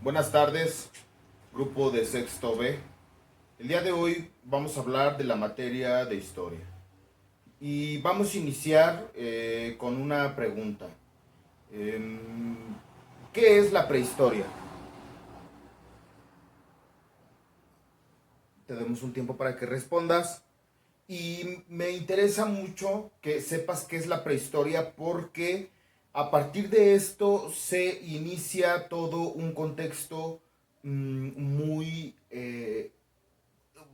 Buenas tardes, grupo de Sexto B. El día de hoy vamos a hablar de la materia de historia. Y vamos a iniciar con una pregunta. ¿Qué es la prehistoria? Te damos un tiempo para que respondas. Y me interesa mucho que sepas qué es la prehistoria porque a partir de esto se inicia todo un contexto muy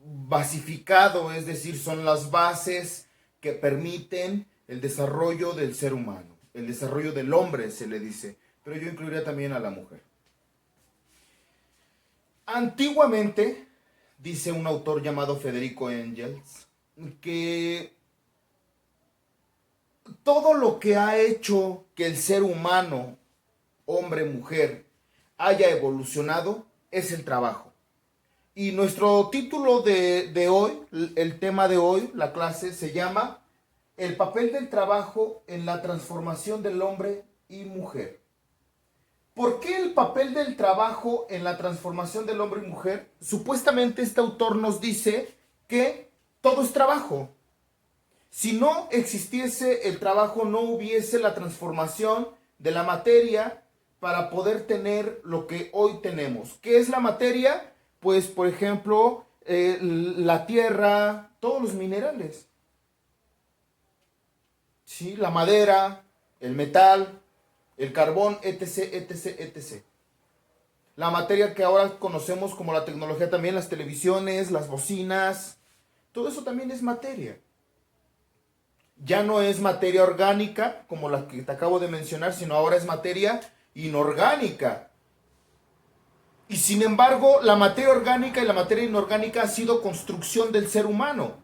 basificado, es decir, son las bases que permiten el desarrollo del ser humano, el desarrollo del hombre se le dice, pero yo incluiría también a la mujer. Antiguamente, dice un autor llamado Federico Engels, que todo lo que ha hecho que el ser humano, hombre, mujer, haya evolucionado es el trabajo. Y nuestro título de hoy, el tema de hoy, la clase, se llama El papel del trabajo en la transformación del hombre y mujer. ¿Por qué el papel del trabajo en la transformación del hombre y mujer? Supuestamente este autor nos dice que todo es trabajo. Si no existiese el trabajo, no hubiese la transformación de la materia para poder tener lo que hoy tenemos. ¿Qué es la materia? Pues, por ejemplo, la tierra, todos los minerales. ¿Sí? La madera, el metal, el carbón, etc., etc., etc. La materia que ahora conocemos como la tecnología también, las televisiones, las bocinas, todo eso también es materia. Ya no es materia orgánica, como la que te acabo de mencionar, sino ahora es materia inorgánica. Y sin embargo, la materia orgánica y la materia inorgánica ha sido construcción del ser humano.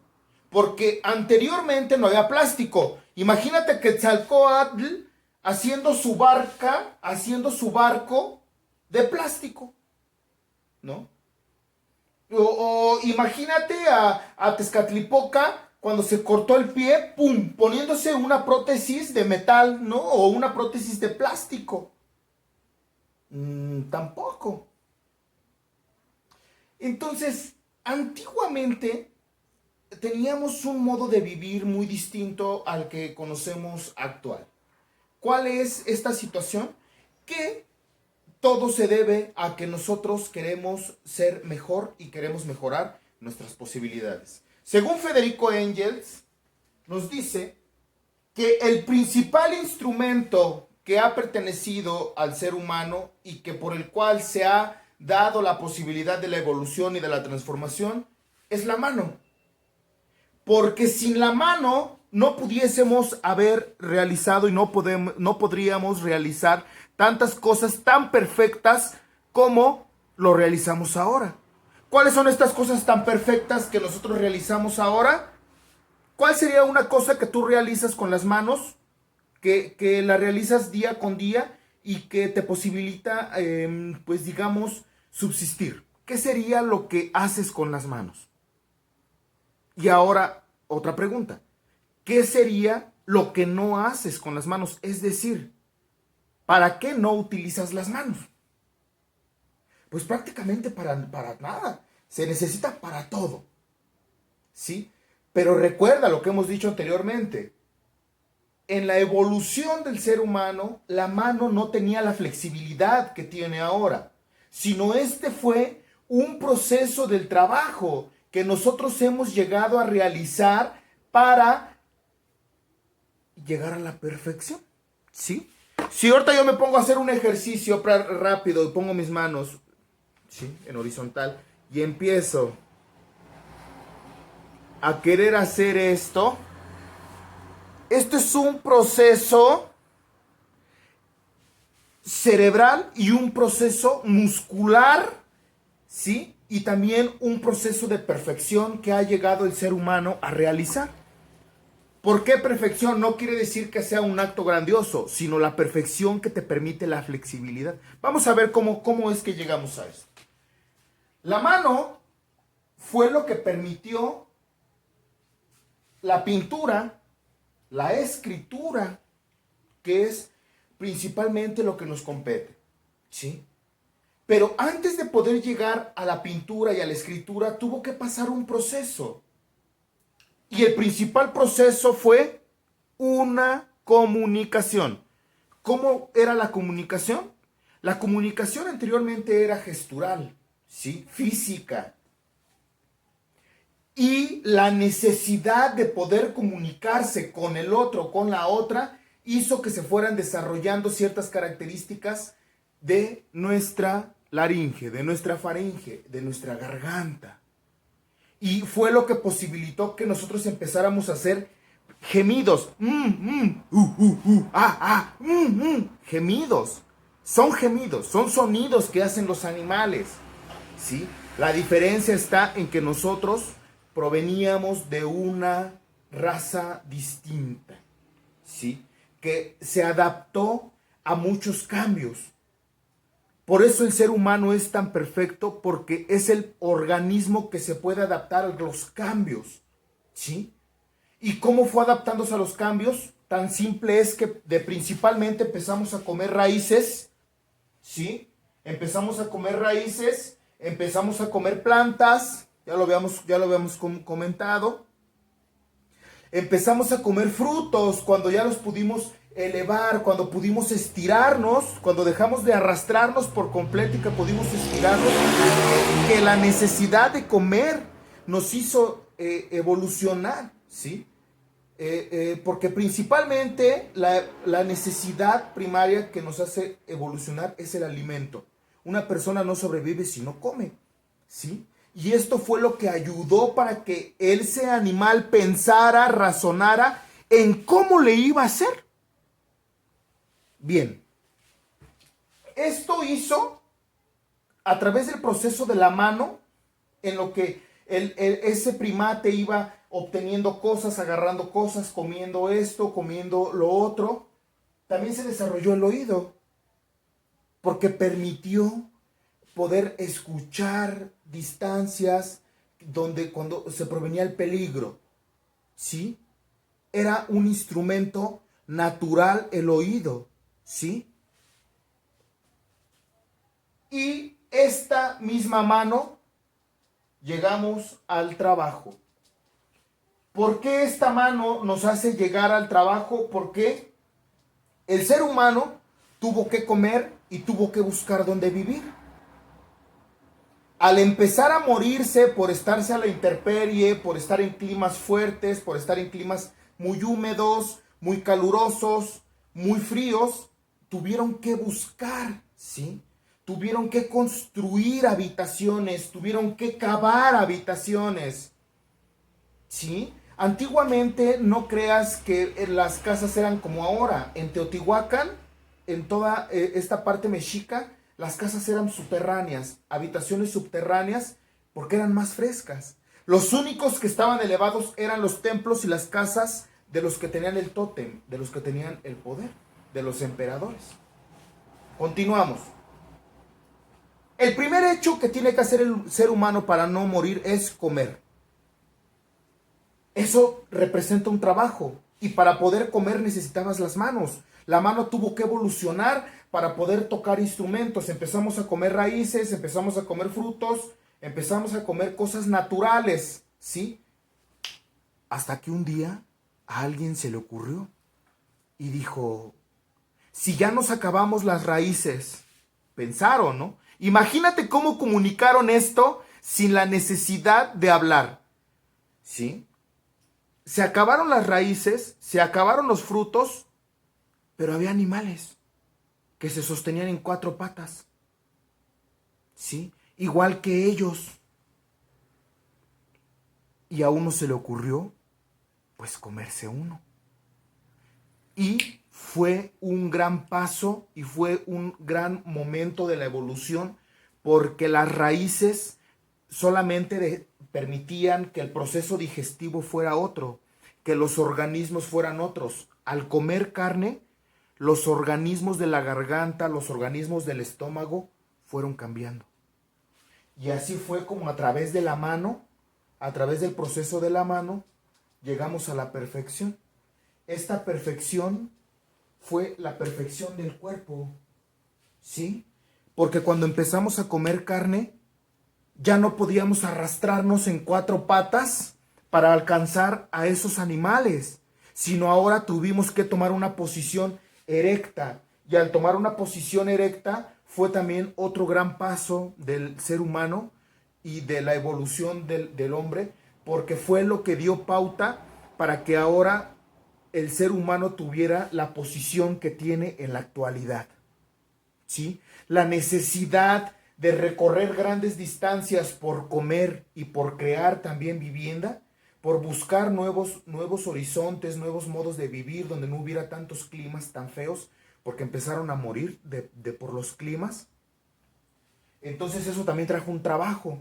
Porque anteriormente no había plástico. Imagínate Quetzalcóatl haciendo su barca, haciendo su barco de plástico, ¿no? O imagínate a Tezcatlipoca cuando se cortó el pie, ¡pum!, poniéndose una prótesis de metal, ¿no? O una prótesis de plástico. Tampoco. Entonces, antiguamente teníamos un modo de vivir muy distinto al que conocemos actual. ¿Cuál es esta situación? Que todo se debe a que nosotros queremos ser mejor y queremos mejorar nuestras posibilidades. Según Federico Engels, nos dice que el principal instrumento que ha pertenecido al ser humano y que por el cual se ha dado la posibilidad de la evolución y de la transformación es la mano. Porque sin la mano no pudiésemos haber realizado y no podríamos realizar tantas cosas tan perfectas como lo realizamos ahora. ¿Cuáles son estas cosas tan perfectas que nosotros realizamos ahora? ¿Cuál sería una cosa que tú realizas con las manos, que la realizas día con día y que te posibilita, pues digamos, subsistir? ¿Qué sería lo que haces con las manos? Y ahora, otra pregunta. ¿Qué sería lo que no haces con las manos? Es decir, ¿para qué no utilizas las manos? Pues prácticamente para nada. Se necesita para todo. ¿Sí? Pero recuerda lo que hemos dicho anteriormente. En la evolución del ser humano, la mano no tenía la flexibilidad que tiene ahora, sino este fue un proceso del trabajo que nosotros hemos llegado a realizar para llegar a la perfección. ¿Sí? Si ahorita yo me pongo a hacer un ejercicio rápido y pongo mis manos, ¿sí?, en horizontal y empiezo a querer hacer esto, esto es un proceso cerebral y un proceso muscular, ¿sí? Y también un proceso de perfección que ha llegado el ser humano a realizar. ¿Por qué perfección? No quiere decir que sea un acto grandioso, sino la perfección que te permite la flexibilidad. Vamos a ver cómo es que llegamos a esto. La mano fue lo que permitió la pintura, la escritura, que es principalmente lo que nos compete, ¿sí? Pero antes de poder llegar a la pintura y a la escritura, tuvo que pasar un proceso. Y el principal proceso fue una comunicación. ¿Cómo era la comunicación? La comunicación anteriormente era gestural, ¿sí? Física. Y la necesidad de poder comunicarse con el otro, con la otra, hizo que se fueran desarrollando ciertas características de nuestra laringe, de nuestra faringe, de nuestra garganta. Y fue lo que posibilitó que nosotros empezáramos a hacer gemidos. Gemidos. Son gemidos, son sonidos que hacen los animales. ¿Sí? La diferencia está en que nosotros proveníamos de una raza distinta, ¿sí? Que se adaptó a muchos cambios. Por eso el ser humano es tan perfecto, porque es el organismo que se puede adaptar a los cambios, ¿sí? ¿Y cómo fue adaptándose a los cambios? Tan simple es que principalmente empezamos a comer raíces, ¿sí? Empezamos a comer raíces, empezamos a comer plantas, ya lo habíamos comentado. Empezamos a comer frutos cuando ya los pudimos elevar, cuando pudimos estirarnos, cuando dejamos de arrastrarnos por completo y que pudimos estirarnos, que la necesidad de comer nos hizo evolucionar, ¿sí? Porque principalmente la necesidad primaria que nos hace evolucionar es el alimento. Una persona no sobrevive si no come, ¿sí? Y esto fue lo que ayudó para que ese animal pensara, razonara en cómo le iba a hacer. Bien, esto hizo a través del proceso de la mano, en lo que ese primate iba obteniendo cosas, agarrando cosas, comiendo esto, comiendo lo otro. También se desarrolló el oído, porque permitió poder escuchar distancias cuando se provenía el peligro, ¿sí? Era un instrumento natural el oído, ¿sí? Y esta misma mano llegamos al trabajo. ¿Por qué esta mano nos hace llegar al trabajo? Porque el ser humano tuvo que comer y tuvo que buscar dónde vivir. Al empezar a morirse por estarse a la intemperie, por estar en climas fuertes, por estar en climas muy húmedos, muy calurosos, muy fríos, tuvieron que buscar, ¿sí? Tuvieron que construir habitaciones, tuvieron que cavar habitaciones, ¿sí? Antiguamente no creas que las casas eran como ahora. En Teotihuacán, en toda esta parte mexica, las casas eran subterráneas, habitaciones subterráneas, porque eran más frescas. Los únicos que estaban elevados eran los templos y las casas de los que tenían el tótem, de los que tenían el poder, de los emperadores. Continuamos. El primer hecho que tiene que hacer el ser humano para no morir es comer. Eso representa un trabajo, y para poder comer necesitabas las manos. La mano tuvo que evolucionar para poder tocar instrumentos. Empezamos a comer raíces, empezamos a comer frutos, empezamos a comer cosas naturales, ¿sí? Hasta que un día a alguien se le ocurrió y dijo, si ya nos acabamos las raíces, pensaron, ¿no? Imagínate cómo comunicaron esto sin la necesidad de hablar, ¿sí? Se acabaron las raíces, se acabaron los frutos, pero había animales que se sostenían en 4 patas, ¿sí? Igual que ellos. Y a uno se le ocurrió, pues, comerse uno. Y fue un gran paso y fue un gran momento de la evolución, porque las raíces solamente permitían que el proceso digestivo fuera otro, que los organismos fueran otros. Al comer carne, los organismos de la garganta, los organismos del estómago fueron cambiando. Y así fue como a través de la mano, a través del proceso de la mano, llegamos a la perfección. Esta perfección fue la perfección del cuerpo, ¿sí? porque cuando empezamos a comer carne, ya no podíamos arrastrarnos en 4 patas para alcanzar a esos animales, sino ahora tuvimos que tomar una posición erecta. Y al tomar una posición erecta fue también otro gran paso del ser humano y de la evolución del hombre, porque fue lo que dio pauta para que ahora el ser humano tuviera la posición que tiene en la actualidad. ¿Sí? La necesidad de recorrer grandes distancias por comer y por crear también vivienda, por buscar nuevos horizontes, nuevos modos de vivir donde no hubiera tantos climas tan feos, porque empezaron a morir por los climas. Entonces eso también trajo un trabajo.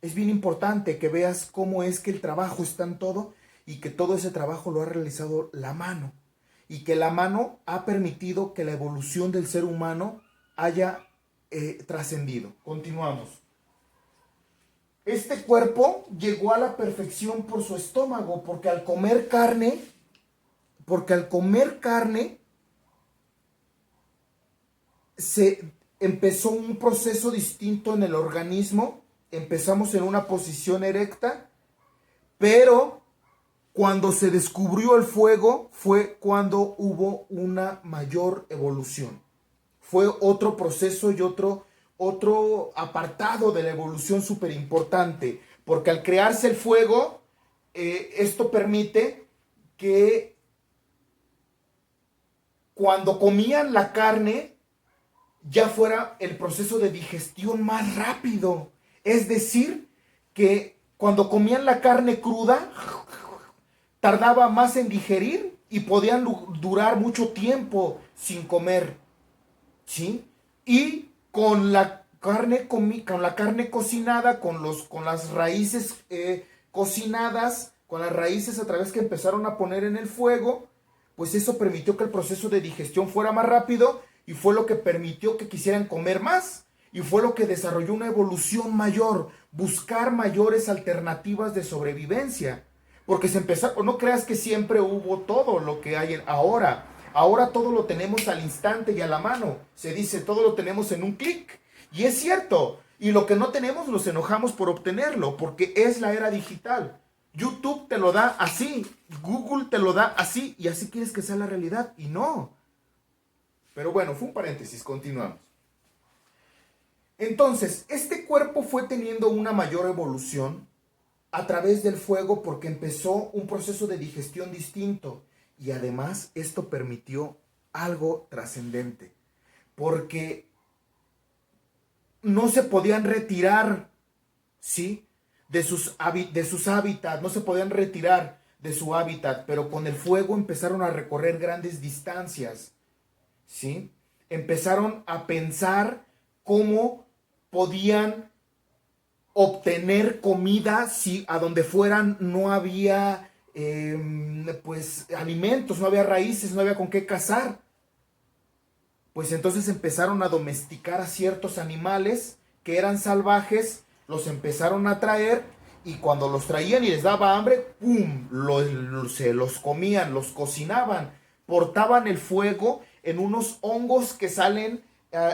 Es bien importante que veas cómo es que el trabajo está en todo y que todo ese trabajo lo ha realizado la mano. Y que la mano ha permitido que la evolución del ser humano haya trascendido. Continuamos. Este cuerpo llegó a la perfección por su estómago, porque al comer carne se empezó un proceso distinto en el organismo. Empezamos en una posición erecta, pero cuando se descubrió el fuego fue cuando hubo una mayor evolución. Fue otro proceso y otro apartado de la evolución súper importante, porque al crearse el fuego, esto permite que cuando comían la carne ya fuera el proceso de digestión más rápido. Es decir, que cuando comían la carne cruda, tardaba más en digerir y podían durar mucho tiempo sin comer, ¿sí? Y con la carne cocinada, con las raíces cocinadas, con las raíces a través que empezaron a poner en el fuego, pues eso permitió que el proceso de digestión fuera más rápido y fue lo que permitió que quisieran comer más. Y fue lo que desarrolló una evolución mayor, buscar mayores alternativas de sobrevivencia. Porque se empezó, no creas que siempre hubo todo lo que hay ahora. Ahora todo lo tenemos al instante y a la mano. Se dice, todo lo tenemos en un clic. Y es cierto. Y lo que no tenemos nos enojamos por obtenerlo, porque es la era digital. YouTube te lo da así, Google te lo da así, y así quieres que sea la realidad. Y no. Pero bueno, fue un paréntesis, continuamos. Entonces, este cuerpo fue teniendo una mayor evolución a través del fuego porque empezó un proceso de digestión distinto y además esto permitió algo trascendente porque no se podían retirar, ¿sí? de sus hábitats, no se podían retirar de su hábitat, pero con el fuego empezaron a recorrer grandes distancias, ¿sí? Empezaron a pensar cómo podían obtener comida si a donde fueran no había pues alimentos, no había raíces, no había con qué cazar. Pues entonces empezaron a domesticar a ciertos animales que eran salvajes, los empezaron a traer y cuando los traían y les daba hambre, ¡pum!, se los comían, los cocinaban, portaban el fuego en unos hongos que salen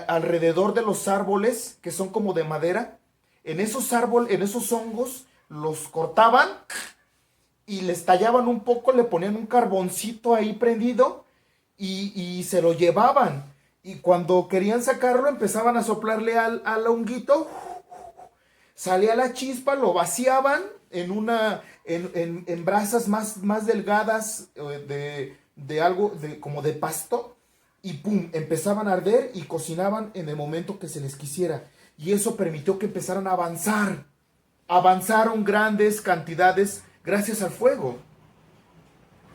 alrededor de los árboles, que son como de madera. En esos hongos los cortaban y les tallaban un poco, le ponían un carboncito ahí prendido y se lo llevaban. Y cuando querían sacarlo empezaban a soplarle al honguito, salía la chispa, lo vaciaban en brasas más delgadas de algo como de pasto y pum, empezaban a arder y cocinaban en el momento que se les quisiera. Y eso permitió que empezaran a avanzar. Avanzaron grandes cantidades gracias al fuego.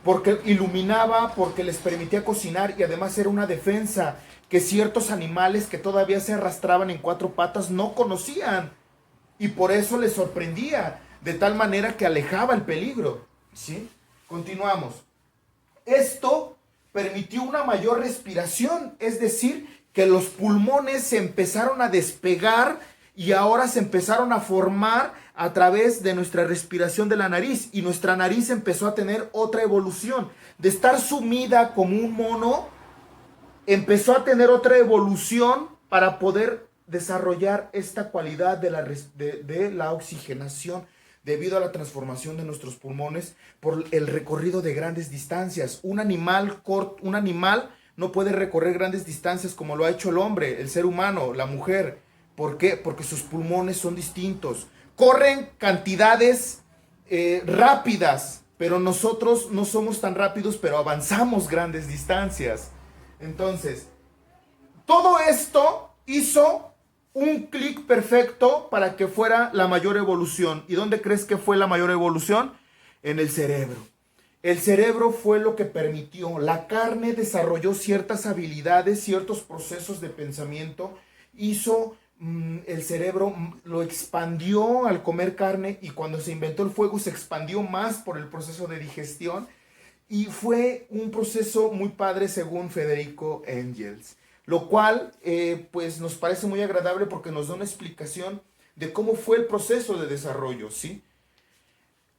Porque iluminaba, porque les permitía cocinar y además era una defensa que ciertos animales que todavía se arrastraban en 4 patas no conocían. Y por eso les sorprendía, de tal manera que alejaba el peligro. ¿Sí? Continuamos. Esto permitió una mayor respiración, es decir, que los pulmones se empezaron a despegar y ahora se empezaron a formar a través de nuestra respiración de la nariz. Y nuestra nariz empezó a tener otra evolución. De estar sumida como un mono, empezó a tener otra evolución para poder desarrollar esta cualidad de la oxigenación debido a la transformación de nuestros pulmones por el recorrido de grandes distancias. Un animal no puede recorrer grandes distancias como lo ha hecho el hombre, el ser humano, la mujer. ¿Por qué? Porque sus pulmones son distintos. Corren cantidades rápidas, pero nosotros no somos tan rápidos, pero avanzamos grandes distancias. Entonces, todo esto hizo un clic perfecto para que fuera la mayor evolución. ¿Y dónde crees que fue la mayor evolución? En el cerebro. El cerebro fue lo que permitió. La carne desarrolló ciertas habilidades, ciertos procesos de pensamiento. Hizo el cerebro, lo expandió al comer carne, y cuando se inventó el fuego se expandió más por el proceso de digestión. Y fue un proceso muy padre según Federico Engels. Lo cual pues nos parece muy agradable porque nos da una explicación de cómo fue el proceso de desarrollo, ¿sí?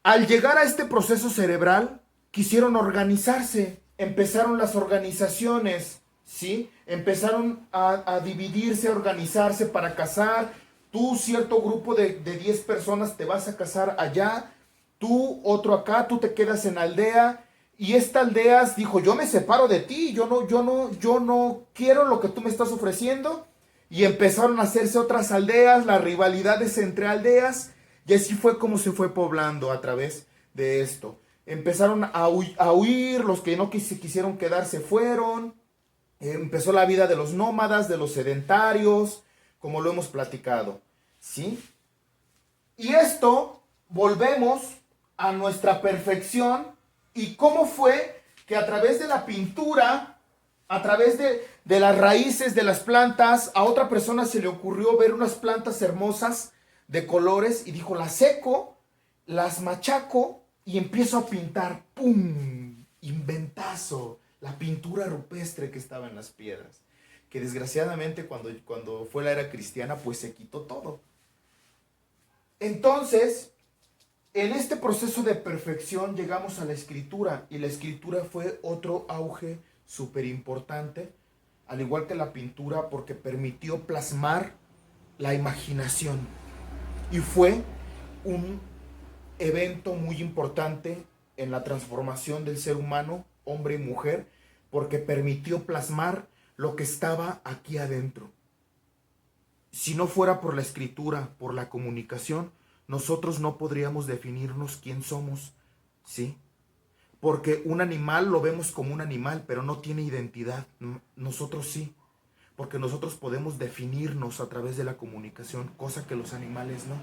Al llegar a este proceso cerebral, quisieron organizarse, empezaron las organizaciones, ¿sí? Empezaron a dividirse, a organizarse para cazar. Tú, cierto grupo de 10 personas, te vas a cazar allá, tú, otro acá, tú te quedas en aldea. Y esta aldea dijo, yo me separo de ti, yo no quiero lo que tú me estás ofreciendo. Y empezaron a hacerse otras aldeas, las rivalidades entre aldeas, y así fue como se fue poblando a través de esto. Empezaron a huir, los que no quisieron quedar se fueron. Empezó la vida de los nómadas, de los sedentarios, como lo hemos platicado, ¿sí? Y esto, volvemos a nuestra perfección. ¿Y cómo fue que a través de la pintura, a través de las raíces de las plantas, a otra persona se le ocurrió ver unas plantas hermosas de colores y dijo, las seco, las machaco y empiezo a pintar? ¡Pum! Inventazo. La pintura rupestre que estaba en las piedras. Que desgraciadamente cuando fue la era cristiana, pues se quitó todo. Entonces, en este proceso de perfección llegamos a la escritura, y la escritura fue otro auge súper importante, al igual que la pintura, porque permitió plasmar la imaginación. Y fue un evento muy importante en la transformación del ser humano, hombre y mujer, porque permitió plasmar lo que estaba aquí adentro. Si no fuera por la escritura, por la comunicación, nosotros no podríamos definirnos quién somos, ¿sí? Porque un animal lo vemos como un animal, pero no tiene identidad. Nosotros sí, porque nosotros podemos definirnos a través de la comunicación, cosa que los animales no.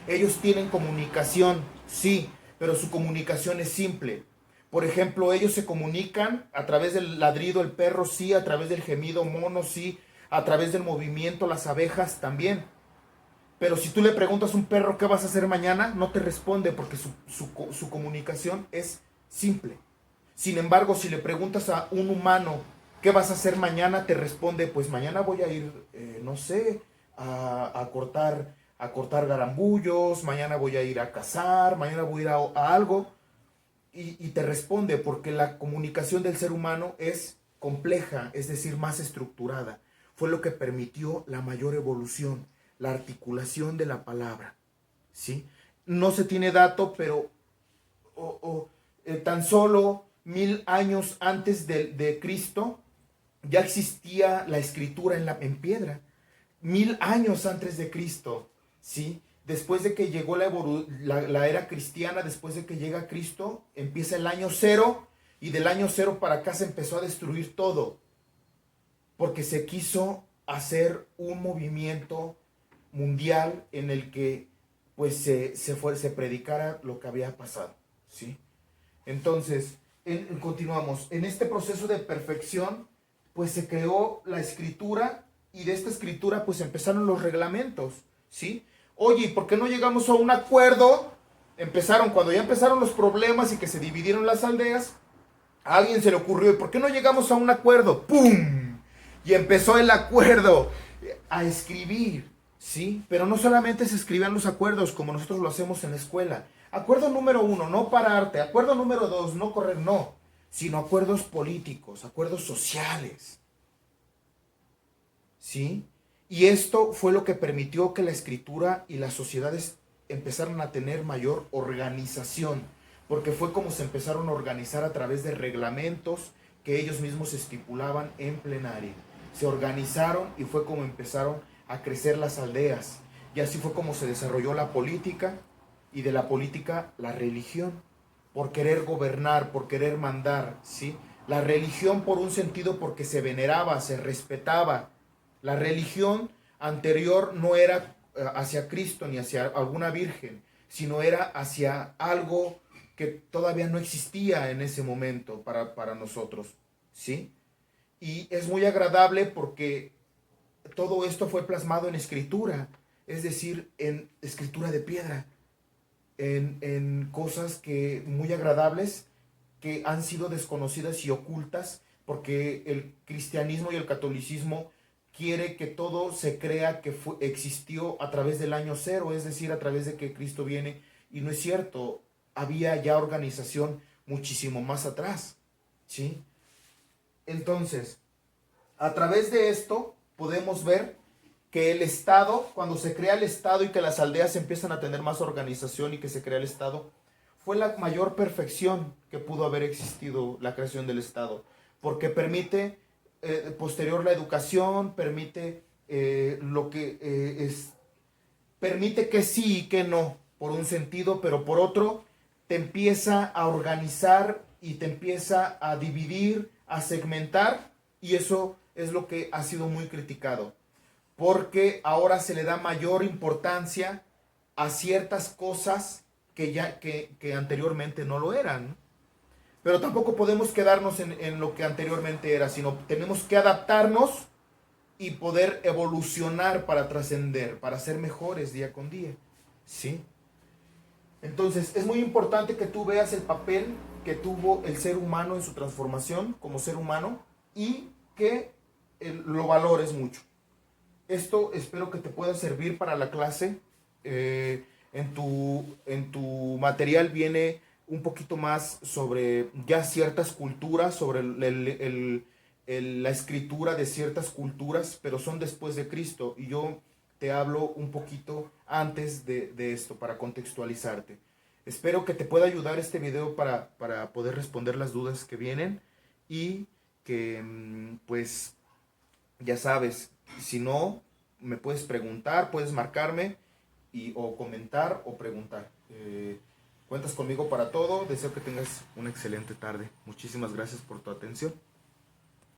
Ellos tienen comunicación, sí, pero su comunicación es simple. Por ejemplo, ellos se comunican a través del ladrido, el perro sí, a través del gemido, mono sí, a través del movimiento, las abejas también. Pero si tú le preguntas a un perro qué vas a hacer mañana, no te responde porque su comunicación es simple. Sin embargo, si le preguntas a un humano qué vas a hacer mañana, te responde, pues mañana voy a ir, no sé, a cortar garambullos, mañana voy a ir a cazar, mañana voy a ir a algo. Y te responde porque la comunicación del ser humano es compleja, es decir, más estructurada. Fue lo que permitió la mayor evolución, la articulación de la palabra, ¿sí? No se tiene dato, pero tan solo 1000 años antes de Cristo ya existía la escritura en piedra. 1000 años antes de Cristo, ¿sí? Después de que llegó la era cristiana, después de que llega Cristo, empieza el año 0, y del año 0 para acá se empezó a destruir todo, porque se quiso hacer un movimiento mundial en el que pues se predicara lo que había pasado, ¿sí? Entonces, continuamos. En este proceso de perfección, pues se creó la escritura, y de esta escritura pues empezaron los reglamentos, ¿sí? Oye, ¿por qué no llegamos a un acuerdo? Cuando ya empezaron los problemas y que se dividieron las aldeas, a alguien se le ocurrió, ¿y por qué no llegamos a un acuerdo? ¡Pum! Y empezó el acuerdo a escribir, ¿sí? Pero no solamente se escribían los acuerdos como nosotros lo hacemos en la escuela. Acuerdo número 1, no pararte. Acuerdo número 2, no correr, no. Sino acuerdos políticos, acuerdos sociales, ¿sí? Y esto fue lo que permitió que la escritura y las sociedades empezaron a tener mayor organización, porque fue como se empezaron a organizar a través de reglamentos que ellos mismos estipulaban en plenaria. Se organizaron y fue como empezaron a crecer las aldeas. Y así fue como se desarrolló la política, y de la política la religión, por querer gobernar, por querer mandar, ¿sí? La religión por un sentido porque se veneraba, se respetaba. La religión anterior no era hacia Cristo ni hacia alguna virgen, sino era hacia algo que todavía no existía en ese momento para nosotros, ¿sí? Y es muy agradable porque todo esto fue plasmado en escritura, es decir, en escritura de piedra, en cosas que muy agradables que han sido desconocidas y ocultas porque el cristianismo y el catolicismo quiere que todo se crea que existió a través del año cero, es decir, a través de que Cristo viene, y no es cierto, había ya organización muchísimo más atrás, ¿sí? Entonces, a través de esto podemos ver que el Estado, cuando se crea el Estado y que las aldeas empiezan a tener más organización y que se crea el Estado, fue la mayor perfección que pudo haber existido la creación del Estado, porque permite posterior la educación, permite lo que permite que sí y que no, por un sentido, pero por otro, te empieza a organizar y te empieza a dividir, a segmentar, y eso es lo que ha sido muy criticado, porque ahora se le da mayor importancia a ciertas cosas que anteriormente no lo eran. Pero tampoco podemos quedarnos en lo que anteriormente era, sino tenemos que adaptarnos y poder evolucionar para trascender, para ser mejores día con día. ¿Sí? Entonces, es muy importante que tú veas el papel que tuvo el ser humano en su transformación como ser humano y que lo valores mucho. Esto espero que te pueda servir para la clase. En tu material viene un poquito más sobre ya ciertas culturas, sobre la escritura de ciertas culturas, pero son después de Cristo. Y yo te hablo un poquito antes de esto para contextualizarte. Espero que te pueda ayudar este video para poder responder las dudas que vienen y que pues ya sabes, si no, me puedes preguntar, puedes marcarme o comentar o preguntar. Cuentas conmigo para todo. Deseo que tengas una excelente tarde. Muchísimas gracias por tu atención.